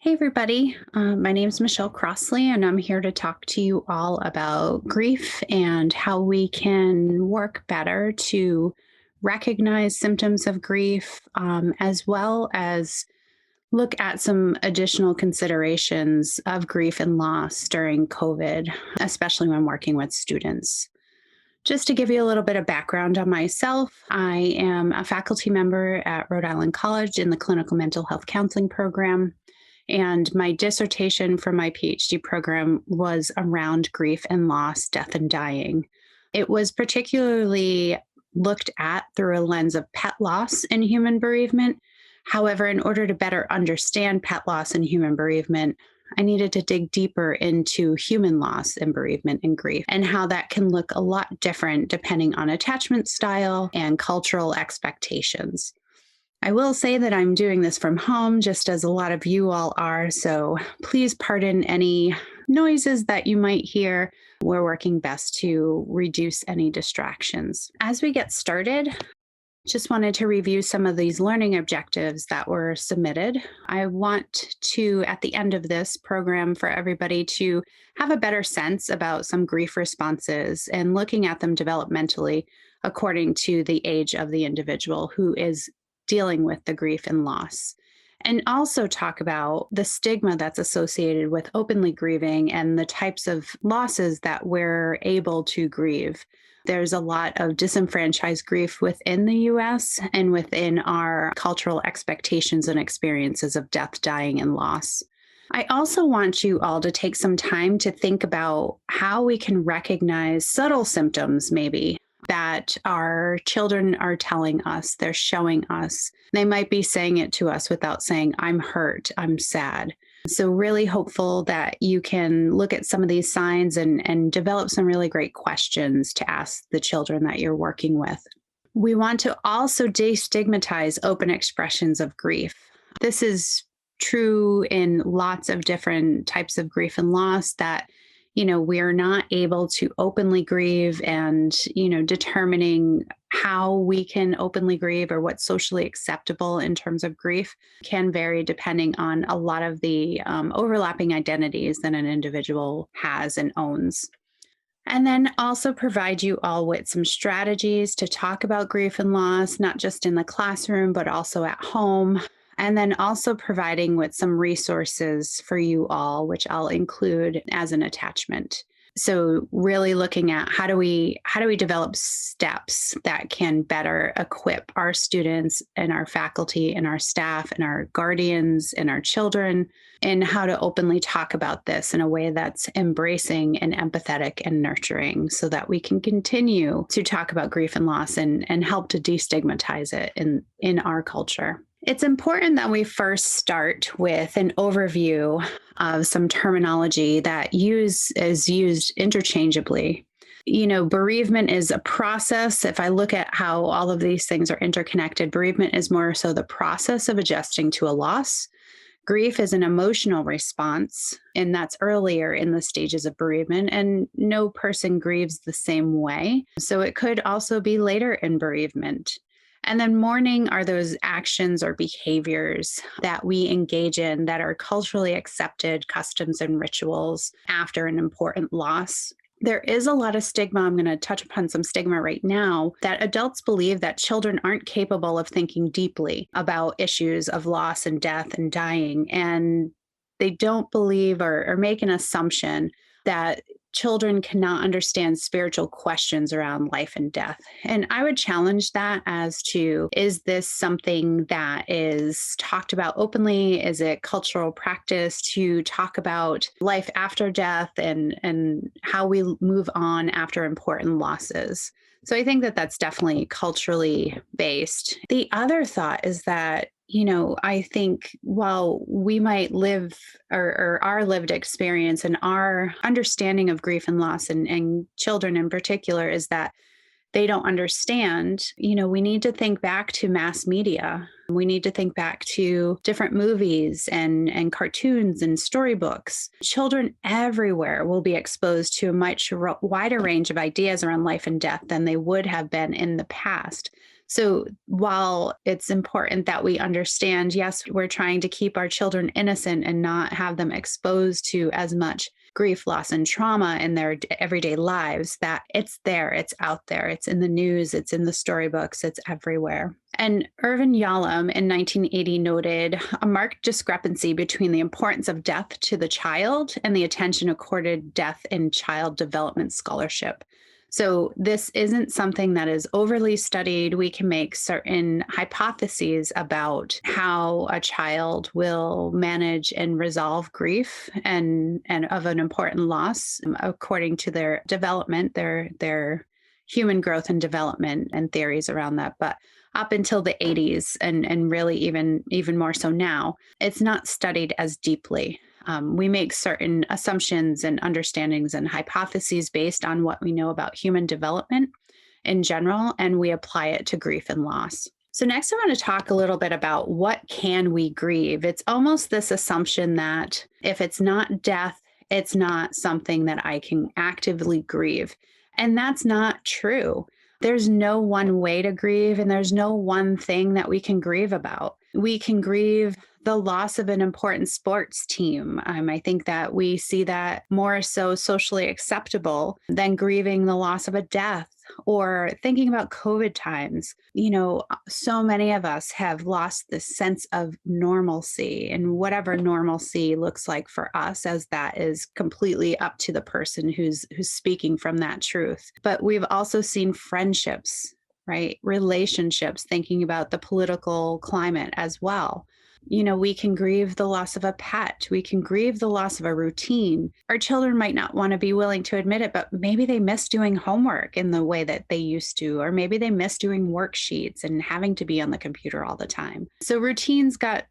Hey, everybody. My name is Michelle Crossley, and I'm here to talk to you all about grief and how we can work better to recognize symptoms of grief, as well as look at some additional considerations of grief and loss during COVID, especially when working with students. Just to give you a little bit of background on myself, I am a faculty member at Rhode Island College in the clinical mental health counseling program. And my dissertation for my PhD program was around grief and loss, death and dying. It was particularly looked at through a lens of pet loss and human bereavement. However, in order to better understand pet loss and human bereavement, I needed to dig deeper into human loss and bereavement and grief, and how that can look a lot different depending on attachment style and cultural expectations. I will say that I'm doing this from home, just as a lot of you all are, so please pardon any noises that you might hear. We're working best to reduce any distractions. As we get started, just wanted to review some of these learning objectives that were submitted. I want to, at the end of this program, for everybody to have a better sense about some grief responses and looking at them developmentally according to the age of the individual who is dealing with the grief and loss. And also talk about the stigma that's associated with openly grieving and the types of losses that we're able to grieve. There's a lot of disenfranchised grief within the US and within our cultural expectations and experiences of death, dying, and loss. I also want you all to take some time to think about how we can recognize subtle symptoms, maybe, that our children are telling us, they're showing us. They might be saying it to us without saying, I'm hurt, I'm sad. So really hopeful that you can look at some of these signs and develop some really great questions to ask the children that you're working with. We want to also destigmatize open expressions of grief. This is true in lots of different types of grief and loss, that we're not able to openly grieve, and, determining how we can openly grieve or what's socially acceptable in terms of grief can vary depending on a lot of the overlapping identities that an individual has and owns. And then also provide you all with some strategies to talk about grief and loss, not just in the classroom, but also at home. And then also providing with some resources for you all, which I'll include as an attachment. So really looking at how do we develop steps that can better equip our students and our faculty and our staff and our guardians and our children in how to openly talk about this in a way that's embracing and empathetic and nurturing, so that we can continue to talk about grief and loss and help to destigmatize it in our culture. It's important that we first start with an overview of some terminology that is used interchangeably. Bereavement is a process. If I look at how all of these things are interconnected, bereavement is more so the process of adjusting to a loss. Grief is an emotional response, and that's earlier in the stages of bereavement, and no person grieves the same way. So it could also be later in bereavement. And then mourning are those actions or behaviors that we engage in that are culturally accepted customs and rituals after an important loss. There is a lot of stigma. I'm going to touch upon some stigma right now, that adults believe that children aren't capable of thinking deeply about issues of loss and death and dying. And they don't believe or make an assumption that children cannot understand spiritual questions around life and death. And I would challenge that as to, is this something that is talked about openly? Is it cultural practice to talk about life after death and how we move on after important losses? So I think that that's definitely culturally based. The other thought is that I think while we might live or our lived experience and our understanding of grief and loss and children in particular is that they don't understand, we need to think back to mass media. We need to think back to different movies and cartoons and storybooks. Children everywhere will be exposed to a much wider range of ideas around life and death than they would have been in the past. So while it's important that we understand, yes, we're trying to keep our children innocent and not have them exposed to as much grief, loss, and trauma in their everyday lives, that it's there, it's out there, it's in the news, it's in the storybooks, it's everywhere. And Irvin Yalom in 1980 noted a marked discrepancy between the importance of death to the child and the attention accorded death in child development scholarship. So this isn't something that is overly studied. We can make certain hypotheses about how a child will manage and resolve grief and of an important loss according to their development, their human growth and development and theories around that. But up until the 80s and really even more so now, it's not studied as deeply. We make certain assumptions and understandings and hypotheses based on what we know about human development in general, and we apply it to grief and loss. So next I want to talk a little bit about what can we grieve. It's almost this assumption that if it's not death, it's not something that I can actively grieve. And that's not true. There's no one way to grieve, and there's no one thing that we can grieve about. We can grieve the loss of an important sports team. I think that we see that more so socially acceptable than grieving the loss of a death or thinking about COVID times. So many of us have lost this sense of normalcy, and whatever normalcy looks like for us, as that is completely up to the person who's speaking from that truth. But we've also seen friendships, right? Relationships, thinking about the political climate as well. We can grieve the loss of a pet. We can grieve the loss of a routine. Our children might not want to be willing to admit it, but maybe they miss doing homework in the way that they used to, or maybe they miss doing worksheets and having to be on the computer all the time. So routines got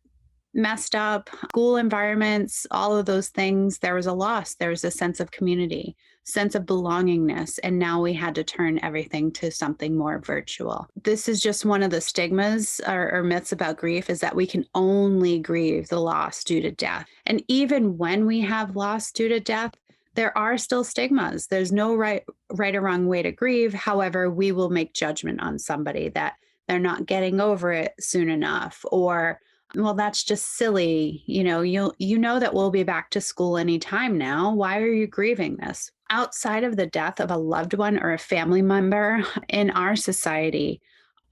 messed up, school environments, all of those things. There was a loss. There was a sense of community, sense of belongingness. And now we had to turn everything to something more virtual. This is just one of the stigmas or myths about grief, is that we can only grieve the loss due to death. And even when we have loss due to death, there are still stigmas. There's no right or wrong way to grieve. However, we will make judgment on somebody that they're not getting over it soon enough, or well, that's just silly. You know that we'll be back to school anytime now. Why are you grieving this? Outside of the death of a loved one or a family member in our society,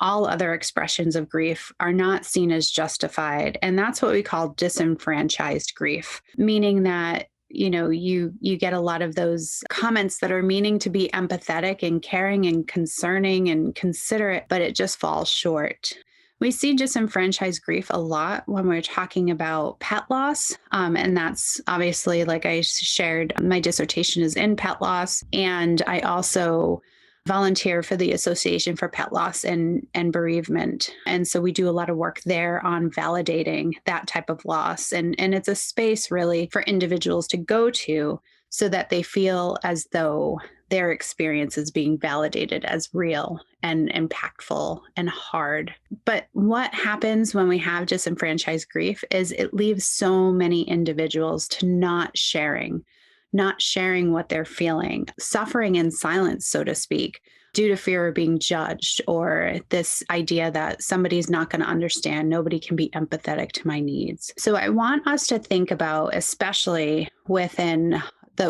all other expressions of grief are not seen as justified. And that's what we call disenfranchised grief, meaning that you get a lot of those comments that are meaning to be empathetic and caring and concerning and considerate, but it just falls short. We see disenfranchised grief a lot when we're talking about pet loss. And that's obviously, like I shared, my dissertation is in pet loss. And I also volunteer for the Association for Pet Loss and Bereavement. And so we do a lot of work there on validating that type of loss. And it's a space really for individuals to go to so that they feel as though their experience is being validated as real and impactful and hard. But what happens when we have disenfranchised grief is it leaves so many individuals to not sharing what they're feeling, suffering in silence, so to speak, due to fear of being judged, or this idea that somebody's not going to understand, nobody can be empathetic to my needs. So I want us to think about, especially within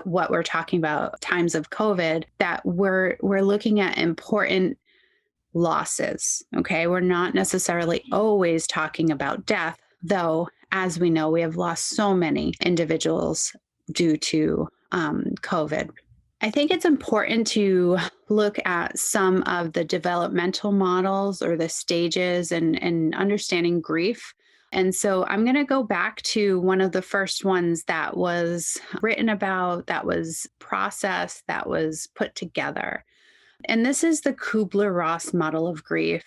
what we're talking about, times of COVID, that we're looking at important losses. Okay. We're not necessarily always talking about death, though, as we know, we have lost so many individuals due to COVID. I think it's important to look at some of the developmental models or the stages and understanding grief. And so I'm going to go back to one of the first ones that was written about, that was processed, that was put together. And this is the Kubler-Ross model of grief.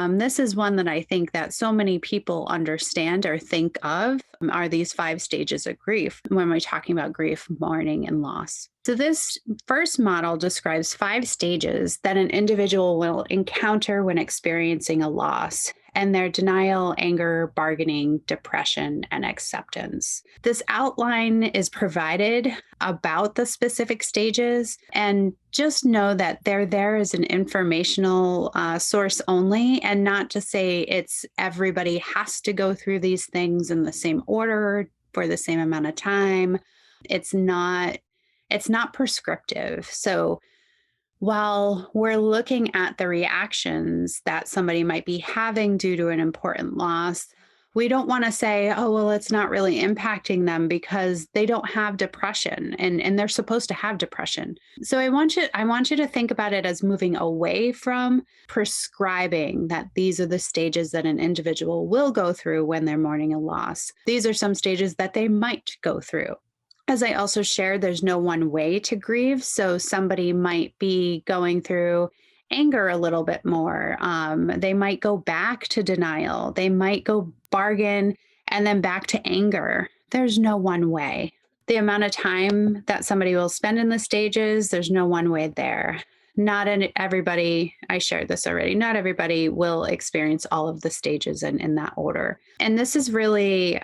This is one that I think that so many people understand or think of are these 5 stages of grief when we're talking about grief, mourning, and loss. So this first model describes 5 stages that an individual will encounter when experiencing a loss, and their denial, anger, bargaining, depression, and acceptance. This outline is provided about the specific stages, and just know that they're there as an informational source only, and not to say it's everybody has to go through these things in the same order for the same amount of time. It's not prescriptive. So while we're looking at the reactions that somebody might be having due to an important loss, we don't want to say, oh, well, it's not really impacting them because they don't have depression and they're supposed to have depression. So I want you to think about it as moving away from prescribing that these are the stages that an individual will go through when they're mourning a loss. These are some stages that they might go through. As I also shared, there's no one way to grieve. So somebody might be going through anger a little bit more. They might go back to denial. They might go bargain and then back to anger. There's no one way. The amount of time that somebody will spend in the stages, there's no one way there. Not everybody, I shared this already, not everybody will experience all of the stages in that order. And this is really,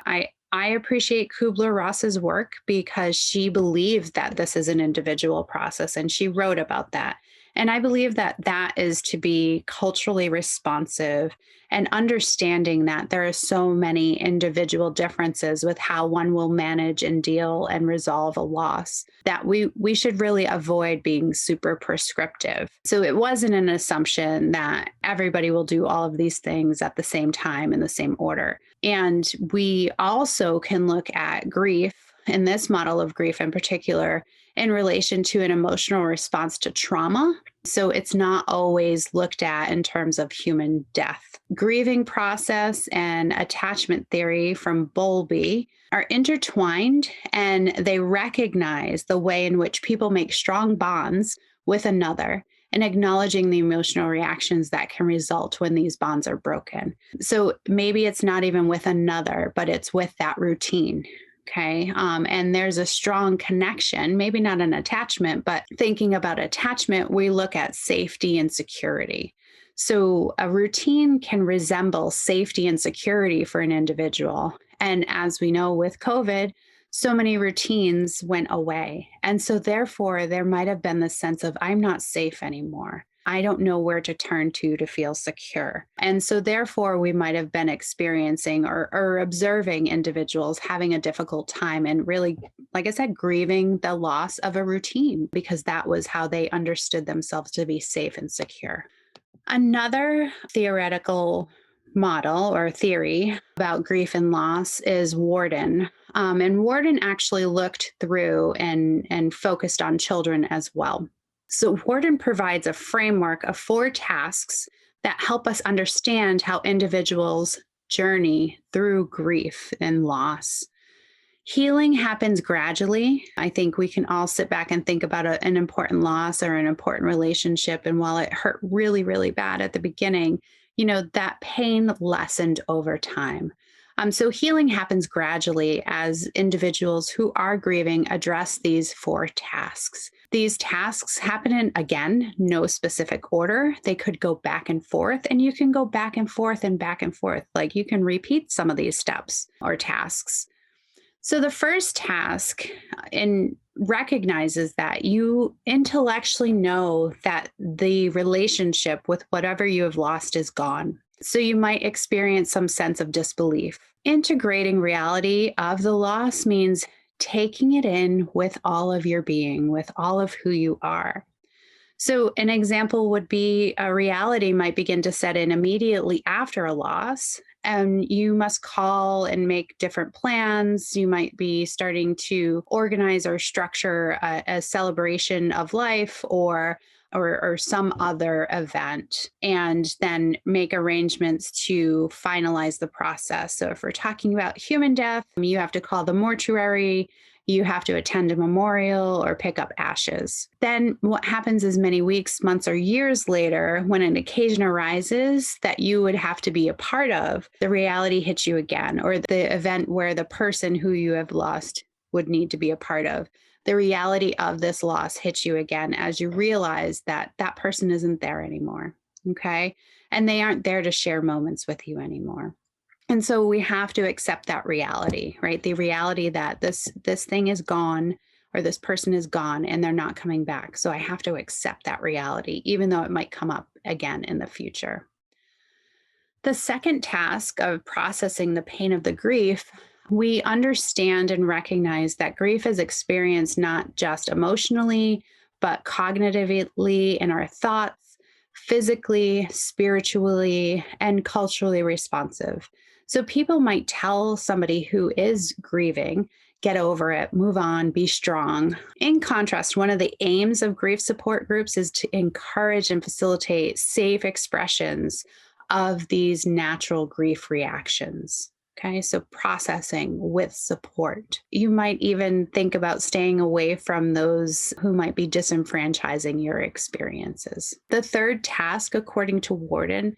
I appreciate Kubler-Ross's work because she believed that this is an individual process and she wrote about that. And I believe that that is to be culturally responsive and understanding that there are so many individual differences with how one will manage and deal and resolve a loss that we should really avoid being super prescriptive. So it wasn't an assumption that everybody will do all of these things at the same time in the same order. And we also can look at grief in this model of grief in particular in relation to an emotional response to trauma. So it's not always looked at in terms of human death. Grieving process and attachment theory from Bowlby are intertwined, and they recognize the way in which people make strong bonds with another and acknowledging the emotional reactions that can result when these bonds are broken. So maybe it's not even with another, but it's with that routine. Okay. And there's a strong connection, maybe not an attachment, but thinking about attachment, we look at safety and security. So a routine can resemble safety and security for an individual. And as we know with COVID, so many routines went away. And so therefore, there might have been the sense of, I'm not safe anymore. I don't know where to turn to feel secure. And so therefore, we might have been experiencing or observing individuals having a difficult time and really, like I said, grieving the loss of a routine because that was how they understood themselves to be safe and secure. Another theoretical model or theory about grief and loss is Warden. And Warden actually looked through and focused on children as well. So Warden provides a framework of 4 tasks that help us understand how individuals journey through grief and loss. Healing happens gradually. I think we can all sit back and think about an important loss or an important relationship. And while it hurt really, really bad at the beginning, that pain lessened over time. So healing happens gradually as individuals who are grieving address these 4 tasks. These tasks happen in, again, no specific order. They could go back and forth, and you can go back and forth and back and forth. Like you can repeat some of these steps or tasks. So the first task recognizes that you intellectually know that the relationship with whatever you have lost is gone. So you might experience some sense of disbelief. Integrating reality of the loss means taking it in with all of your being, with all of who you are. So an example would be a reality might begin to set in immediately after a loss, and you must call and make different plans. You might be starting to organize or structure a celebration of life or or some other event, and then make arrangements to finalize the process. So if we're talking about human death, you have to call the mortuary, you have to attend a memorial or pick up ashes. Then what happens is many weeks, months, or years later, when an occasion arises that you would have to be a part of, the reality hits you again, or the event where the person who you have lost would need to be a part of. The reality of this loss hits you again as you realize that that person isn't there anymore. Okay. And they aren't there to share moments with you anymore. And so we have to accept that reality, right? The reality that this thing is gone, or this person is gone and they're not coming back. So I have to accept that reality, even though it might come up again in the future. The second task of processing the pain of the grief, we understand and recognize that grief is experienced not just emotionally, but cognitively in our thoughts, physically, spiritually, and culturally responsive. So people might tell somebody who is grieving, get over it, move on, be strong. In contrast, one of the aims of grief support groups is to encourage and facilitate safe expressions of these natural grief reactions. Okay, so processing with support. You might even think about staying away from those who might be disenfranchising your experiences. The third task, according to Warden,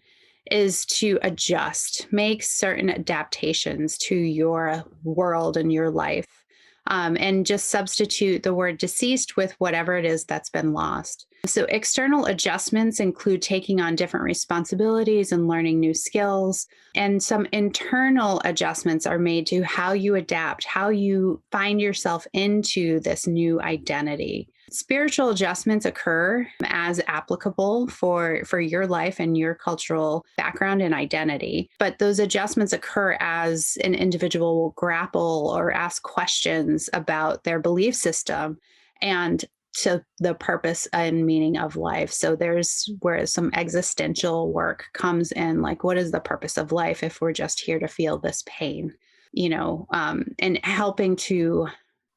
is to adjust, make certain adaptations to your world and your life, and just substitute the word deceased with whatever it is that's been lost. So external adjustments include taking on different responsibilities and learning new skills. And some internal adjustments are made to how you adapt, how you find yourself into this new identity. Spiritual adjustments occur as applicable for your life and your cultural background and identity. But those adjustments occur as an individual will grapple or ask questions about their belief system and to the purpose and meaning of life. So there's where some existential work comes in, like, what is the purpose of life if we're just here to feel this pain, and helping to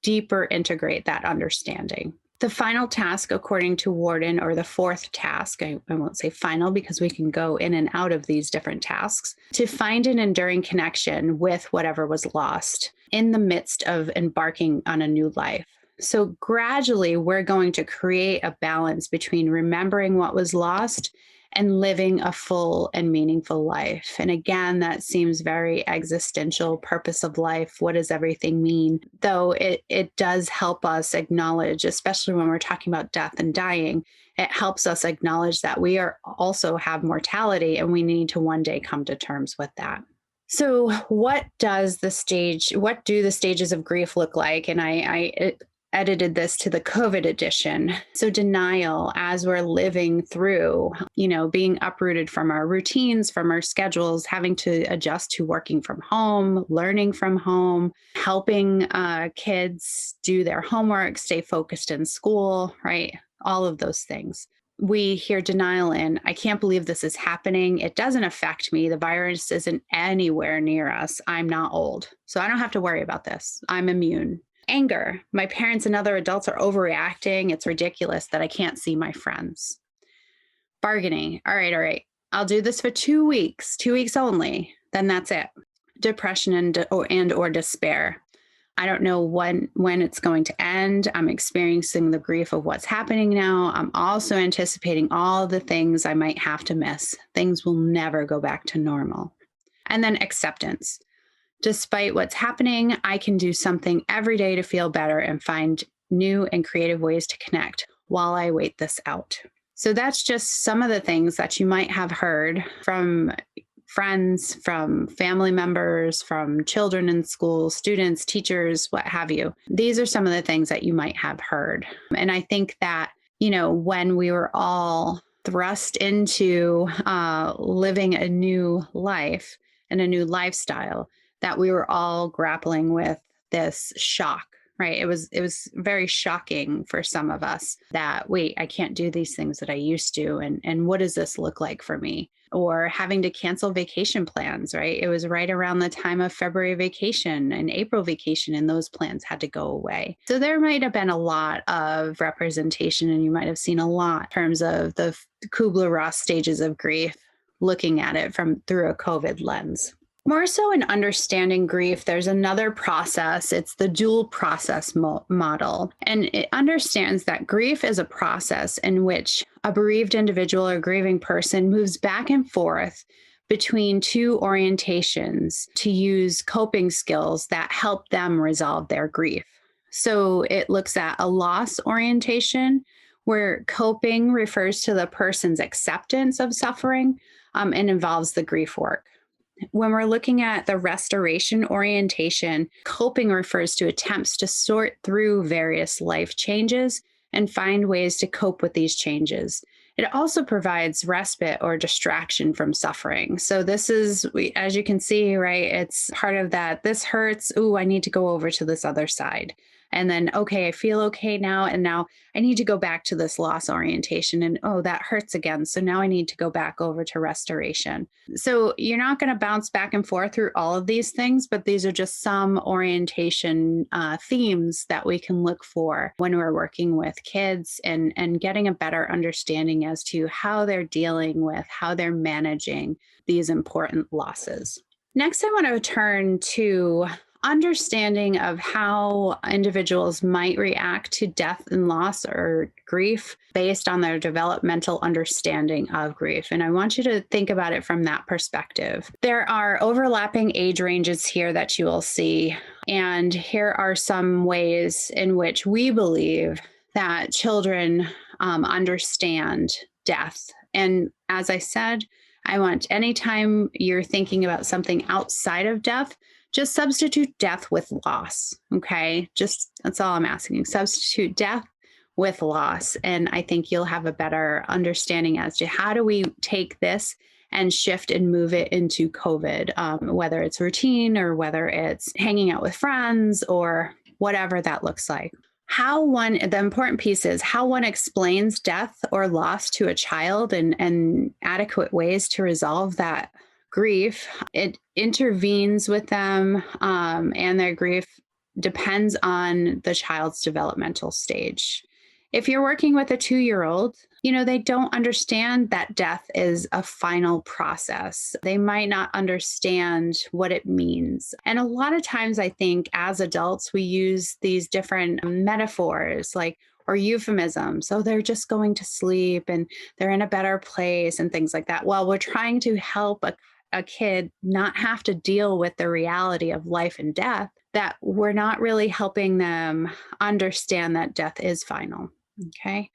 deeper integrate that understanding. The final task, according to Warden, or the fourth task, I won't say final because we can go in and out of these different tasks, to find an enduring connection with whatever was lost in the midst of embarking on a new life. So gradually, we're going to create a balance between remembering what was lost and living a full and meaningful life. And again, that seems very existential, purpose of life. What does everything mean? Though it does help us acknowledge, especially when we're talking about death and dying, it helps us acknowledge that we are also have mortality and we need to one day come to terms with that. So what do the stages of grief look like? And I edited this to the COVID edition. So denial, as we're living through, being uprooted from our routines, from our schedules, having to adjust to working from home, learning from home, helping kids do their homework, stay focused in school, right? All of those things. We hear denial in, I can't believe this is happening. It doesn't affect me. The virus isn't anywhere near us. I'm not old, so I don't have to worry about this. I'm immune. Anger, my parents and other adults are overreacting. It's ridiculous that I can't see my friends. Bargaining, all right. I'll do this for 2 weeks only. Then that's it. Depression and or despair. I don't know when it's going to end. I'm experiencing the grief of what's happening now. I'm also anticipating all the things I might have to miss. Things will never go back to normal. And then acceptance. Despite what's happening, I can do something every day to feel better and find new and creative ways to connect while I wait this out. So that's just some of the things that you might have heard from friends, from family members, from children in school, students, teachers, what have you. These are some of the things that you might have heard. And I think that, when we were all thrust into living a new life and a new lifestyle, that we were all grappling with this shock, right? It was very shocking for some of us that, wait, I can't do these things that I used to. And what does this look like for me? or having to cancel vacation plans, right? It was right around the time of February vacation and April vacation, and those plans had to go away. So there might have been a lot of representation, and you might have seen a lot in terms of the Kubler-Ross stages of grief, looking at it through a COVID lens. More so in understanding grief, there's another process. It's the dual process model. And it understands that grief is a process in which a bereaved individual or grieving person moves back and forth between two orientations to use coping skills that help them resolve their grief. So it looks at a loss orientation, where coping refers to the person's acceptance of suffering and involves the grief work. When we're looking at the restoration orientation, coping refers to attempts to sort through various life changes and find ways to cope with these changes. It also provides respite or distraction from suffering. So this is, as you can see, right, it's part of that. This hurts. Ooh, I need to go over to this other side. And then, okay, I feel okay now. And now I need to go back to this loss orientation. And oh, that hurts again. So now I need to go back over to restoration. So you're not going to bounce back and forth through all of these things, but these are just some orientation themes that we can look for when we're working with kids and getting a better understanding as to how they're dealing with, how they're managing these important losses. Next, I want to turn to understanding of how individuals might react to death and loss or grief based on their developmental understanding of grief. And I want you to think about it from that perspective. There are overlapping age ranges here that you will see. And here are some ways in which we believe that children understand death. And as I said, I want anytime you're thinking about something outside of death, just substitute death with loss. Okay. That's all I'm asking. Substitute death with loss. And I think you'll have a better understanding as to how do we take this and shift and move it into COVID, whether it's routine or whether it's hanging out with friends or whatever that looks like. The important piece is how one explains death or loss to a child and adequate ways to resolve that grief. It intervenes with them, and their grief depends on the child's developmental stage. If you're working with a 2-year-old, they don't understand that death is a final process. They might not understand what it means. And a lot of times I think as adults, we use these different metaphors or euphemisms. So they're just going to sleep and they're in a better place and things like that. Well, we're trying to help a kid not have to deal with the reality of life and death, that we're not really helping them understand that death is final. Okay.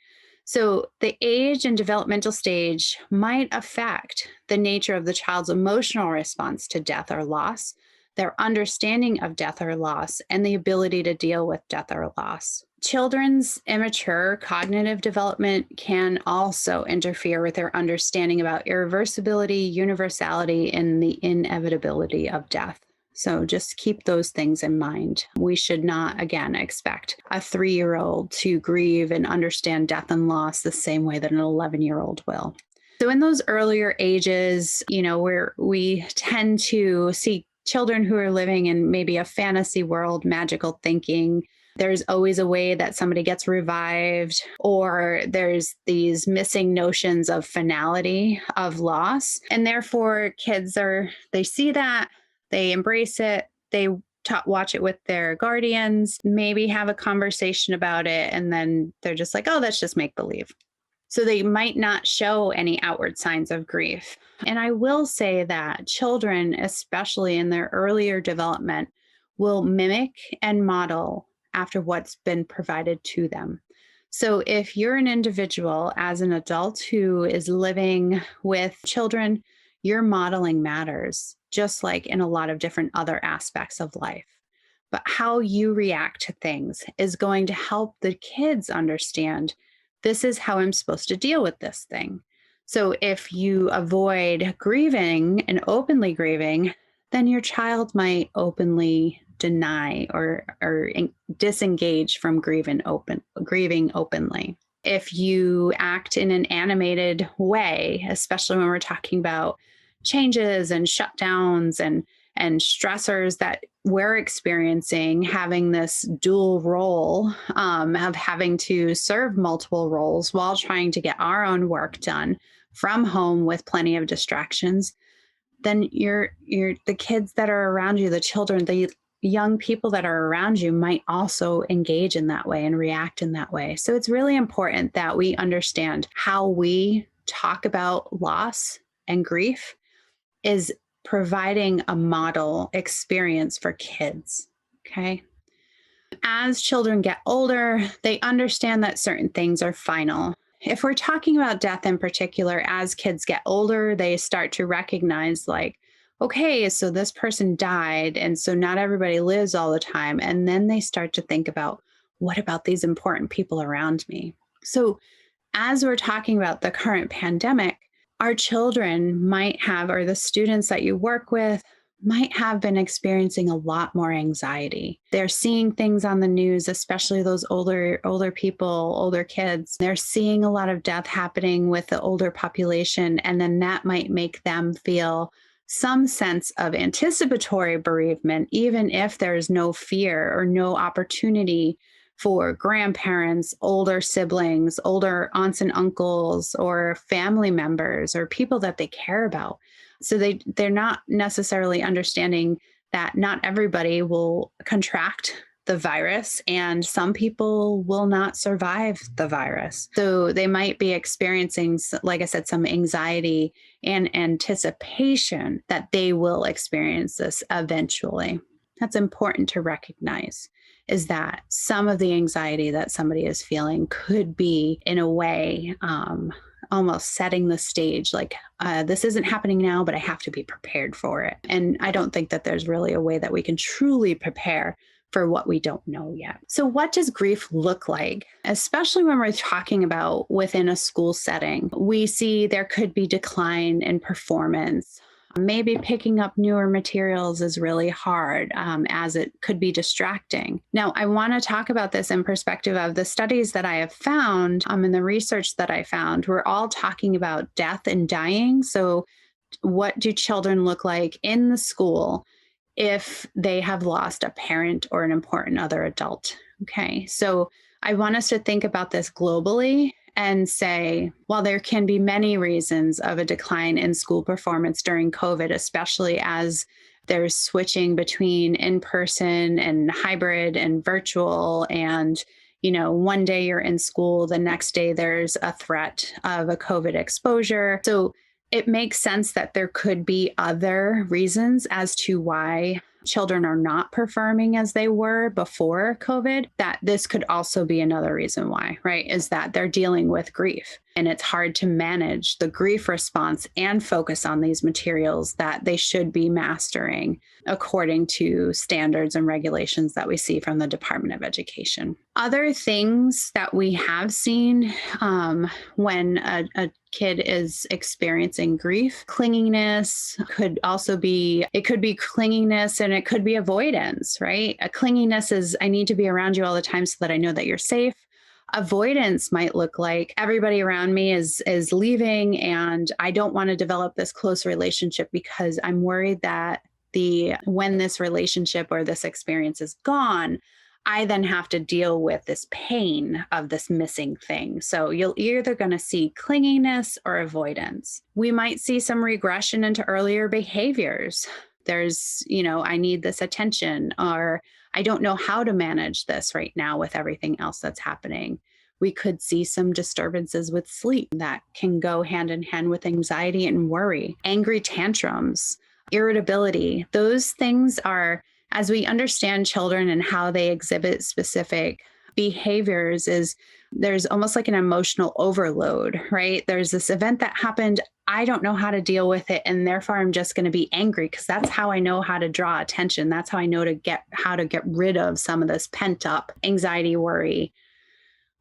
So the age and developmental stage might affect the nature of the child's emotional response to death or loss, their understanding of death or loss, and the ability to deal with death or loss. Children's immature cognitive development can also interfere with their understanding about irreversibility, universality, and the inevitability of death. So just keep those things in mind. We should not, again, expect a 3-year-old to grieve and understand death and loss the same way that an 11-year-old will. So in those earlier ages, where we tend to see children who are living in maybe a fantasy world, magical thinking, there's always a way that somebody gets revived, or there's these missing notions of finality of loss. And therefore kids they see that, they embrace it, they watch it with their guardians, maybe have a conversation about it, and then they're just like, oh, that's just make believe. So they might not show any outward signs of grief. And I will say that children, especially in their earlier development, will mimic and model after what's been provided to them. So if you're an individual as an adult who is living with children, your modeling matters, just like in a lot of different other aspects of life. But how you react to things is going to help the kids understand, this is how I'm supposed to deal with this thing. So if you avoid grieving and openly grieving, then your child might openly deny or disengage from grieving openly. If you act in an animated way, especially when we're talking about changes and shutdowns and stressors that we're experiencing, having this dual role of having to serve multiple roles while trying to get our own work done from home with plenty of distractions, then you're the kids that are around you, the children, the young people that are around you might also engage in that way and react in that way. So it's really important that we understand how we talk about loss and grief is providing a model experience for kids. Okay. As children get older, they understand that certain things are final. If we're talking about death in particular, as kids get older, they start to recognize, like, okay, so this person died, and so not everybody lives all the time. And then they start to think about, what about these important people around me? So as we're talking about the current pandemic, our children might have, or the students that you work with might have been experiencing a lot more anxiety. They're seeing things on the news, especially those older people, older kids. They're seeing a lot of death happening with the older population, and then that might make them feel some sense of anticipatory bereavement, even if there's no fear or no opportunity for grandparents, older siblings, older aunts and uncles, or family members, or people that they care about. So they're not necessarily understanding that not everybody will contract the virus, and some people will not survive the virus. So they might be experiencing, like I said, some anxiety and anticipation that they will experience this eventually. That's important to recognize, is that some of the anxiety that somebody is feeling could be, in a way, almost setting the stage, like, this isn't happening now, but I have to be prepared for it. And I don't think that there's really a way that we can truly prepare for what we don't know yet. So what does grief look like? Especially when we're talking about within a school setting, we see there could be decline in performance. Maybe picking up newer materials is really hard, as it could be distracting. Now, I want to talk about this in perspective of the studies that I have found, and the research that I found. We're all talking about death and dying. So what do children look like in the school if they have lost a parent or an important other adult? Okay, so I want us to think about this globally and say, well, there can be many reasons of a decline in school performance during COVID, especially as there's switching between in-person and hybrid and virtual. And, one day you're in school, the next day there's a threat of a COVID exposure. So it makes sense that there could be other reasons as to why children are not performing as they were before COVID, that this could also be another reason why, right? Is that they're dealing with grief, and it's hard to manage the grief response and focus on these materials that they should be mastering according to standards and regulations that we see from the Department of Education. Other things that we have seen when a kid is experiencing grief, clinginess could also be, it could be clinginess and it could be avoidance, right? A clinginess is, I need to be around you all the time so that I know that you're safe. Avoidance might look like, everybody around me is leaving and I don't want to develop this close relationship because I'm worried that when this relationship or this experience is gone, I then have to deal with this pain of this missing thing. So you're either going to see clinginess or avoidance. We might see some regression into earlier behaviors. There's, I need this attention, or I don't know how to manage this right now with everything else that's happening. We could see some disturbances with sleep that can go hand in hand with anxiety and worry, angry tantrums, irritability. Those things are, as we understand children and how they exhibit specific behaviors, is there's almost like an emotional overload, right? There's this event that happened. I don't know how to deal with it. And therefore I'm just going to be angry because that's how I know how to draw attention. That's how I know how to get rid of some of this pent up anxiety, worry,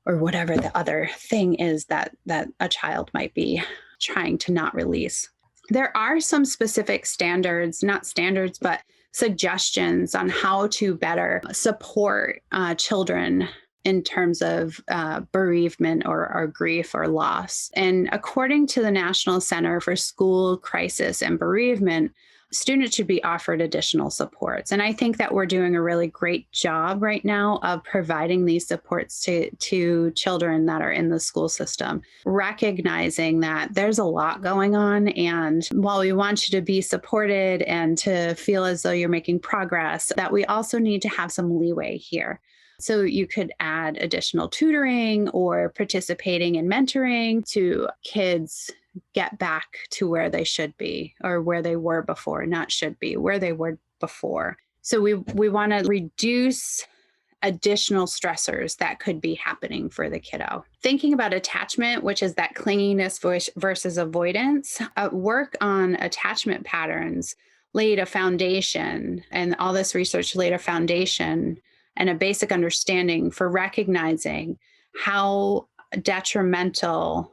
or whatever the other thing is that a child might be trying to not release. There are some specific standards, not standards, but suggestions on how to better support children in terms of bereavement or grief or loss. And according to the National Center for School Crisis and Bereavement, students should be offered additional supports. And I think that we're doing a really great job right now of providing these supports to children that are in the school system, recognizing that there's a lot going on. And while we want you to be supported and to feel as though you're making progress, that we also need to have some leeway here. So you could add additional tutoring or participating in mentoring to kids get back to where they should be, or where they were before, not should be, where they were before. So we want to reduce additional stressors that could be happening for the kiddo. Thinking about attachment, which is that clinginess versus avoidance, work on attachment patterns laid a foundation, and all this research laid a foundation and a basic understanding for recognizing how detrimental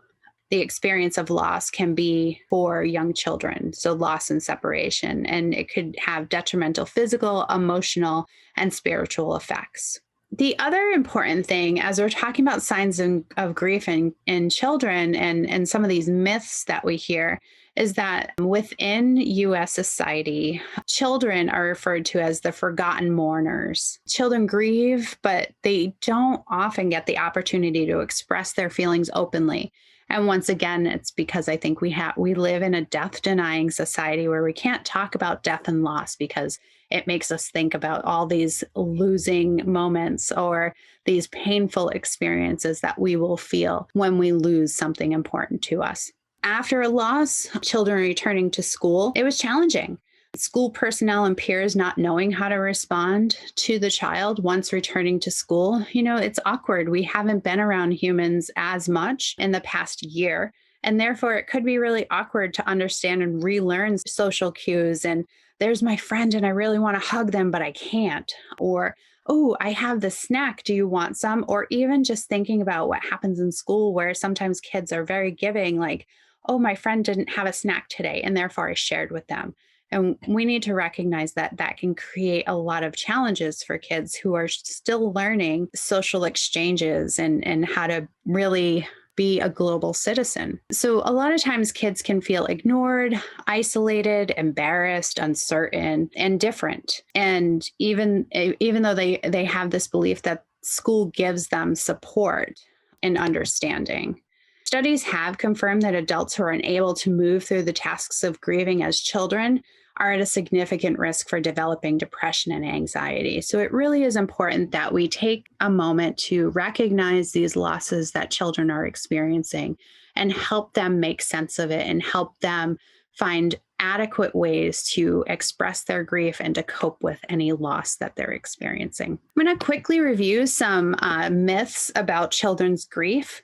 the experience of loss can be for young children. So loss and separation, and it could have detrimental physical, emotional, and spiritual effects. The other important thing, as we're talking about signs of grief in children and some of these myths that we hear, is that within US society, children are referred to as the forgotten mourners. Children grieve, but they don't often get the opportunity to express their feelings openly. And once again, it's because I think we live in a death-denying society where we can't talk about death and loss because it makes us think about all these losing moments or these painful experiences that we will feel when we lose something important to us. After a loss, children returning to school, it was challenging. School personnel and peers not knowing how to respond to the child once returning to school. It's awkward. We haven't been around humans as much in the past year. And therefore, it could be really awkward to understand and relearn social cues. And there's my friend and I really want to hug them, but I can't. Or, oh, I have the snack. Do you want some? Or even just thinking about what happens in school where sometimes kids are very giving, like, oh, my friend didn't have a snack today, and therefore I shared with them. And we need to recognize that that can create a lot of challenges for kids who are still learning social exchanges and how to really be a global citizen. So a lot of times kids can feel ignored, isolated, embarrassed, uncertain, and different. And even though they have this belief that school gives them support and understanding. Studies have confirmed that adults who are unable to move through the tasks of grieving as children are at a significant risk for developing depression and anxiety. So it really is important that we take a moment to recognize these losses that children are experiencing and help them make sense of it and help them find adequate ways to express their grief and to cope with any loss that they're experiencing. I'm going to quickly review some myths about children's grief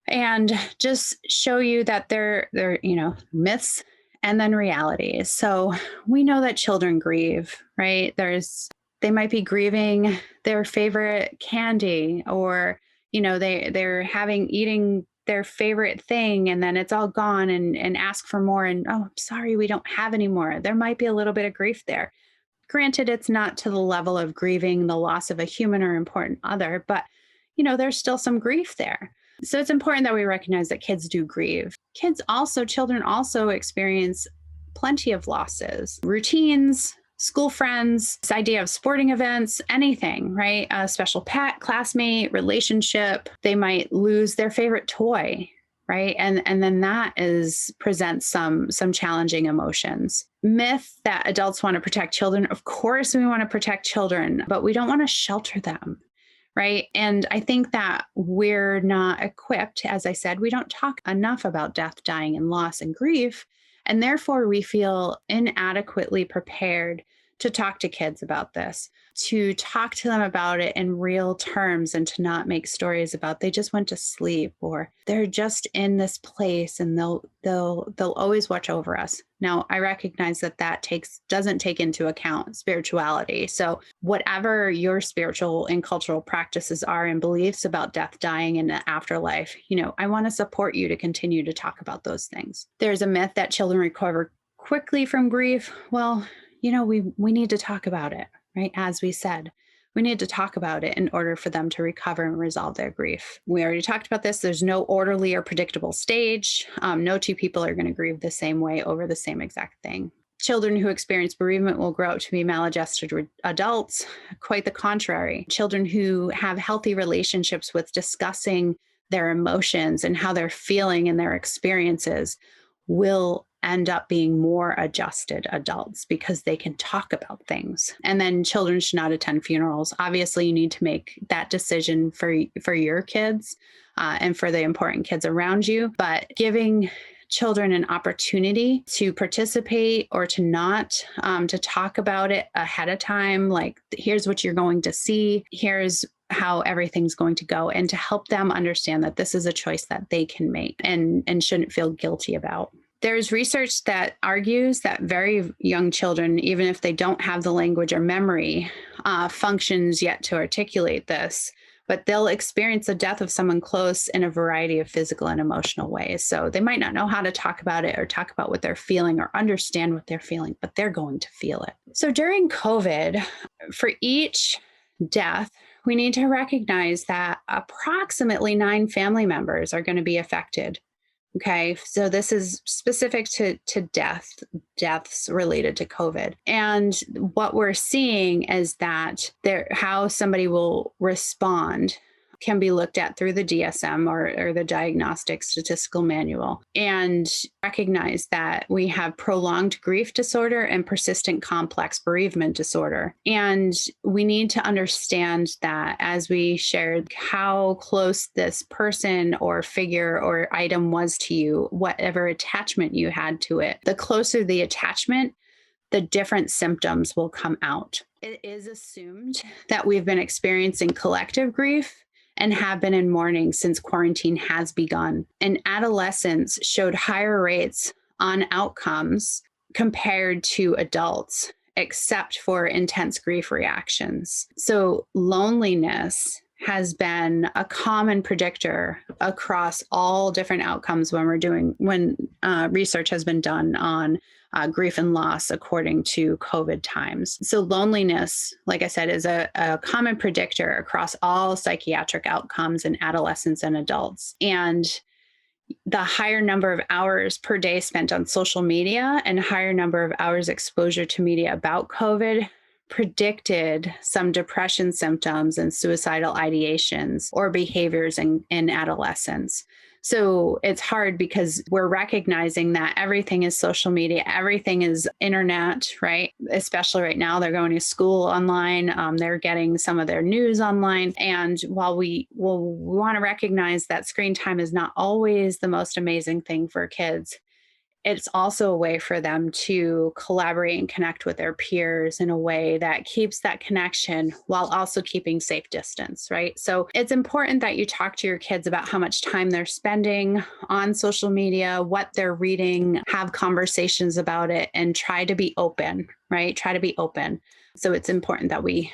and just show you that they're myths and then realities. So we know that children grieve, right? They might be grieving their favorite candy, or they're eating their favorite thing and then it's all gone and ask for more and, oh, I'm sorry, we don't have any more. There might be a little bit of grief there. Granted, it's not to the level of grieving the loss of a human or important other, but there's still some grief there. So it's important that we recognize that kids do grieve. Children also experience plenty of losses, routines, school friends, this idea of sporting events, anything, right? A special pet, classmate, relationship. They might lose their favorite toy, right? And then that presents some challenging emotions. Myth that adults want to protect children. Of course, we want to protect children, but we don't want to shelter them. Right. And I think that we're not equipped. As I said, we don't talk enough about death, dying, and loss and grief. And therefore, we feel inadequately prepared to talk to kids about this, to talk to them about it in real terms, and to not make stories about they just went to sleep or they're just in this place and they'll always watch over us. Now, I recognize that doesn't take into account spirituality. So whatever your spiritual and cultural practices are and beliefs about death, dying, and the afterlife, I want to support you to continue to talk about those things. There's a myth that children recover quickly from grief. Well, we need to talk about it, right? As we said, We need to talk about it in order for them to recover and resolve their grief. We already talked about this. There's no orderly or predictable stage. No two people are going to grieve the same way over the same exact thing. Children who experience bereavement will grow up to be maladjusted adults. Quite the contrary. Children who have healthy relationships with discussing their emotions and how they're feeling and their experiences will end up being more adjusted adults because they can talk about things. And then children should not attend funerals. Obviously, you need to make that decision for your kids and for the important kids around you. But giving children an opportunity to participate or to not, to talk about it ahead of time, like, here's what you're going to see, here's how everything's going to go, and to help them understand that this is a choice that they can make and shouldn't feel guilty about. There's research that argues that very young children, even if they don't have the language or memory functions yet to articulate this, but they'll experience the death of someone close in a variety of physical and emotional ways. So they might not know how to talk about it or talk about what they're feeling or understand what they're feeling, but they're going to feel it. So during COVID, for each death, we need to recognize that approximately 9 family members are going to be affected. Okay, so this is specific to deaths related to COVID. And what we're seeing is that how somebody will respond can be looked at through the DSM or the Diagnostic Statistical Manual, and recognize that we have prolonged grief disorder and persistent complex bereavement disorder. And we need to understand that, as we shared, how close this person or figure or item was to you, whatever attachment you had to it, the closer the attachment, the different symptoms will come out. It is assumed that we've been experiencing collective grief and have been in mourning since quarantine has begun. And adolescents showed higher rates on outcomes compared to adults, except for intense grief reactions. So loneliness has been a common predictor across all different outcomes when research has been done on grief and loss according to COVID times. So loneliness, like I said, is a common predictor across all psychiatric outcomes in adolescents and adults. And the higher number of hours per day spent on social media and higher number of hours exposure to media about COVID predicted some depression symptoms and suicidal ideations or behaviors in adolescents. So it's hard because we're recognizing that everything is social media, everything is internet, right? Especially right now, they're going to school online. They're getting some of their news online. And while we want to recognize that screen time is not always the most amazing thing for kids, it's also a way for them to collaborate and connect with their peers in a way that keeps that connection while also keeping safe distance, right? So it's important that you talk to your kids about how much time they're spending on social media, what they're reading, have conversations about it, and try to be open, right? Try to be open. So it's important that we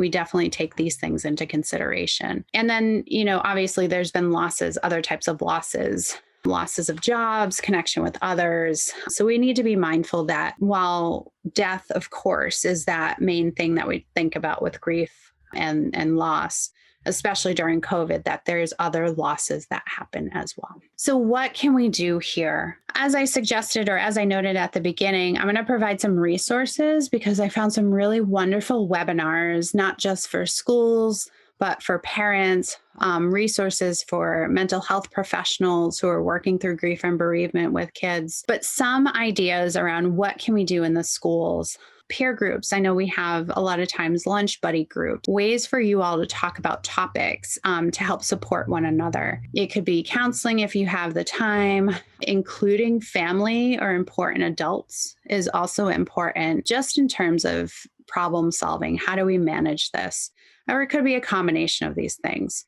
definitely take these things into consideration. And then, obviously there's been losses, other types of losses of jobs, connection with others. So we need to be mindful that while death, of course, is that main thing that we think about with grief and loss, especially during COVID, that there's other losses that happen as well. So what can we do here? As I suggested, or as I noted at the beginning, I'm going to provide some resources because I found some really wonderful webinars, not just for schools, but for parents, resources for mental health professionals who are working through grief and bereavement with kids, but some ideas around what can we do in the schools. Peer groups. I know we have a lot of times lunch buddy group, ways for you all to talk about topics to help support one another. It could be counseling if you have the time. Including family or important adults is also important, just in terms of problem solving. How do we manage this? Or it could be a combination of these things.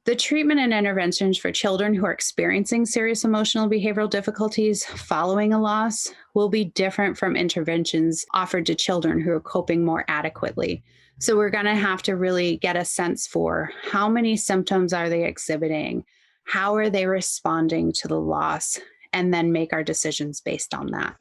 The treatment and interventions for children who are experiencing serious emotional behavioral difficulties following a loss will be different from interventions offered to children who are coping more adequately. So we're going to have to really get a sense for how many symptoms are they exhibiting, how are they responding to the loss, and then make our decisions based on that.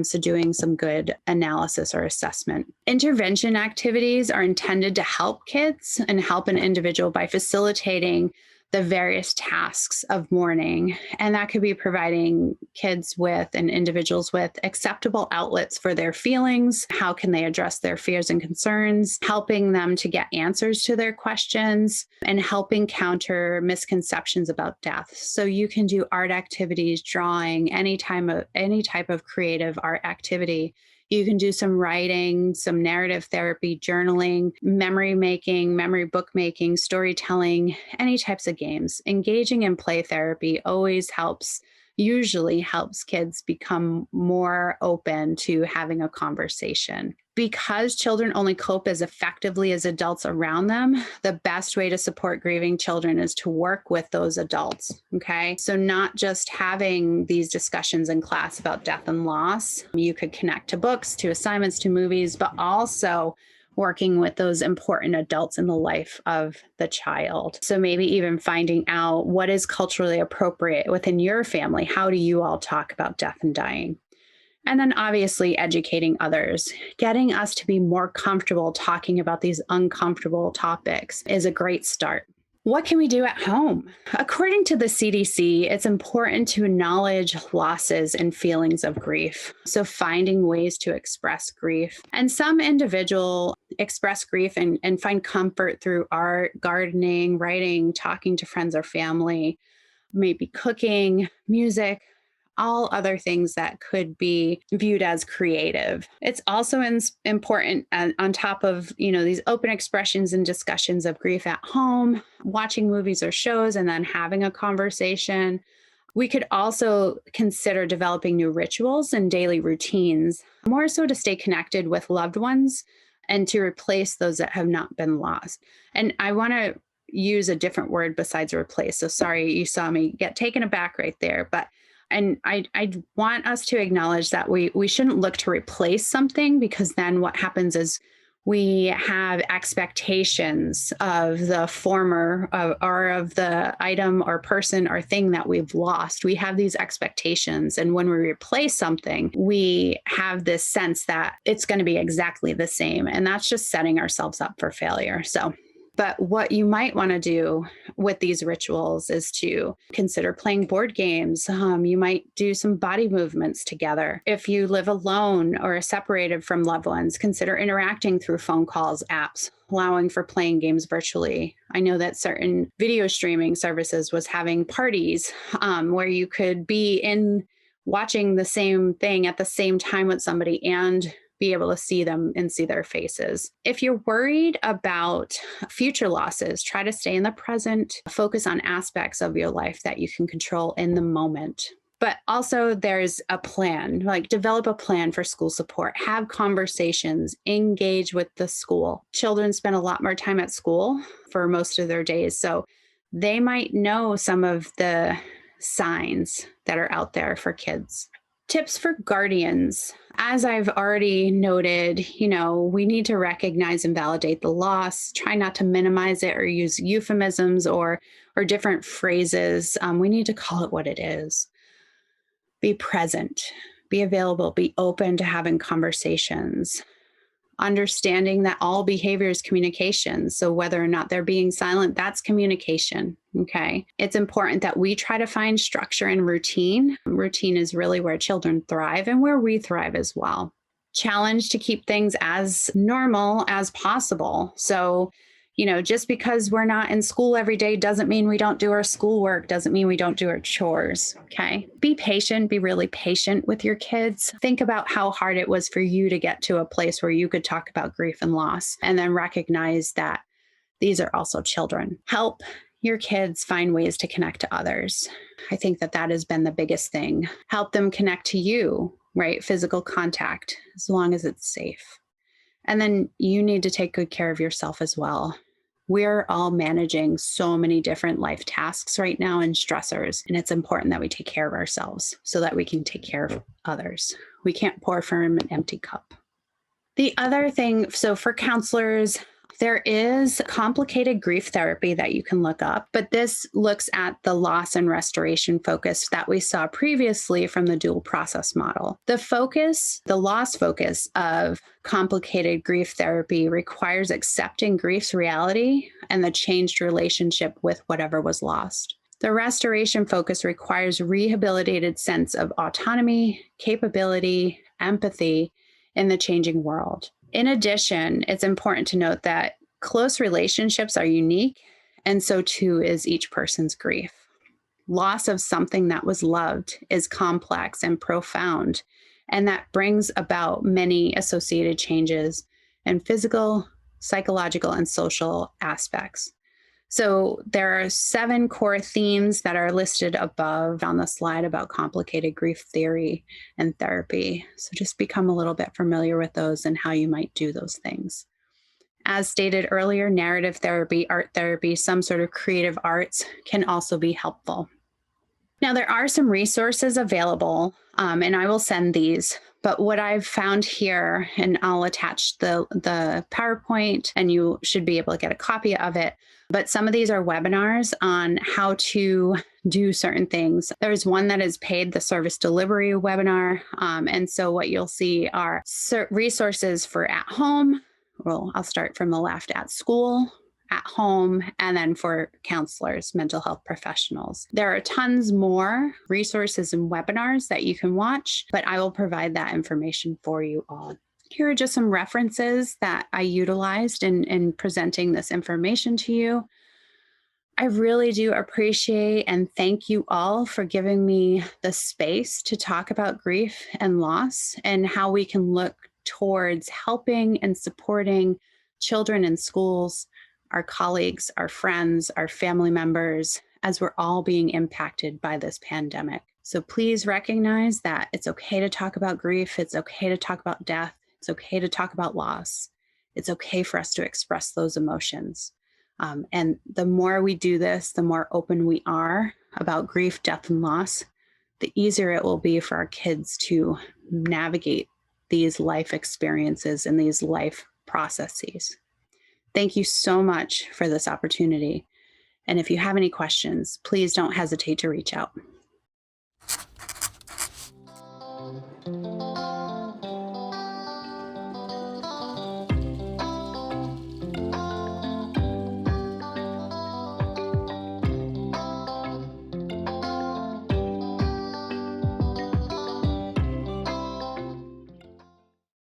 So doing some good analysis or assessment. Intervention activities are intended to help kids and help an individual by facilitating the various tasks of mourning. And that could be providing kids with and individuals with acceptable outlets for their feelings. How can they address their fears and concerns? Helping them to get answers to their questions and helping counter misconceptions about death. So you can do art activities, drawing, any type of creative art activity. You can do some writing, some narrative therapy, journaling, memory making, memory book making, storytelling, any types of games. Engaging in play therapy usually helps kids become more open to having a conversation. Because children only cope as effectively as adults around them, the best way to support grieving children is to work with those adults, okay? So not just having these discussions in class about death and loss. You could connect to books, to assignments, to movies, but also working with those important adults in the life of the child. So maybe even finding out what is culturally appropriate within your family. How do you all talk about death and dying? And then obviously educating others. Getting us to be more comfortable talking about these uncomfortable topics is a great start. What can we do at home? According to the CDC, it's important to acknowledge losses and feelings of grief. So finding ways to express grief. And some individuals express grief and find comfort through art, gardening, writing, talking to friends or family, maybe cooking, music, all other things that could be viewed as creative. It's also important on top of, these open expressions and discussions of grief at home, watching movies or shows and then having a conversation. We could also consider developing new rituals and daily routines, more so to stay connected with loved ones and to replace those that have not been lost. And I want to use a different word besides replace. So sorry, you saw me get taken aback right there, but I want us to acknowledge that we shouldn't look to replace something, because then what happens is we have expectations of the former or of the item or person or thing that we've lost. We have these expectations. And when we replace something, we have this sense that it's going to be exactly the same. And that's just setting ourselves up for failure. But what you might want to do with these rituals is to consider playing board games. You might do some body movements together. If you live alone or are separated from loved ones, consider interacting through phone calls, apps, allowing for playing games virtually. I know that certain video streaming services was having parties where you could be in watching the same thing at the same time with somebody and be able to see them and see their faces. If you're worried about future losses, try to stay in the present, focus on aspects of your life that you can control in the moment. But also there's a plan, like develop a plan for school support, have conversations, engage with the school. Children spend a lot more time at school for most of their days, so they might know some of the signs that are out there for kids. Tips for guardians. As I've already noted, we need to recognize and validate the loss, try not to minimize it or use euphemisms or different phrases. We need to call it what it is. Be present, be available, be open to having conversations. Understanding that all behavior is communication. So whether or not they're being silent, that's communication, okay? It's important that we try to find structure and routine. Routine is really where children thrive and where we thrive as well. Challenge to keep things as normal as possible. So, just because we're not in school every day doesn't mean we don't do our schoolwork, doesn't mean we don't do our chores, okay? Be patient, be really patient with your kids. Think about how hard it was for you to get to a place where you could talk about grief and loss, and then recognize that these are also children. Help your kids find ways to connect to others. I think that has been the biggest thing. Help them connect to you, right? Physical contact, as long as it's safe. And then you need to take good care of yourself as well. We're all managing so many different life tasks right now and stressors, and it's important that we take care of ourselves so that we can take care of others. We can't pour from an empty cup. The other thing, so for counselors, There is complicated grief therapy that you can look up, but this looks at the loss and restoration focus that we saw previously from the dual process model. The loss focus of complicated grief therapy requires accepting grief's reality and the changed relationship with whatever was lost. The restoration focus requires rehabilitated sense of autonomy, capability, empathy in the changing world. In addition, it's important to note that close relationships are unique, and so too is each person's grief. Loss of something that was loved is complex and profound, and that brings about many associated changes in physical, psychological, and social aspects. So there are 7 core themes that are listed above on the slide about complicated grief theory and therapy. So just become a little bit familiar with those and how you might do those things. As stated earlier, narrative therapy, art therapy, some sort of creative arts can also be helpful. Now, there are some resources available, and I will send these. But what I've found here, and I'll attach the PowerPoint, and you should be able to get a copy of it. But some of these are webinars on how to do certain things. There's one that is paid, the service delivery webinar. And so what you'll see are resources for at home. Well, I'll start from the left: at school, at home, and then for counselors, mental health professionals. There are tons more resources and webinars that you can watch, but I will provide that information for you all. Here are just some references that I utilized in presenting this information to you. I really do appreciate and thank you all for giving me the space to talk about grief and loss and how we can look towards helping and supporting children in schools, our colleagues, our friends, our family members, as we're all being impacted by this pandemic. So please recognize that it's okay to talk about grief. It's okay to talk about death. It's okay to talk about loss. It's okay for us to express those emotions. And the more we do this, the more open we are about grief, death, and loss, the easier it will be for our kids to navigate these life experiences and these life processes. Thank you so much for this opportunity. And if you have any questions, please don't hesitate to reach out.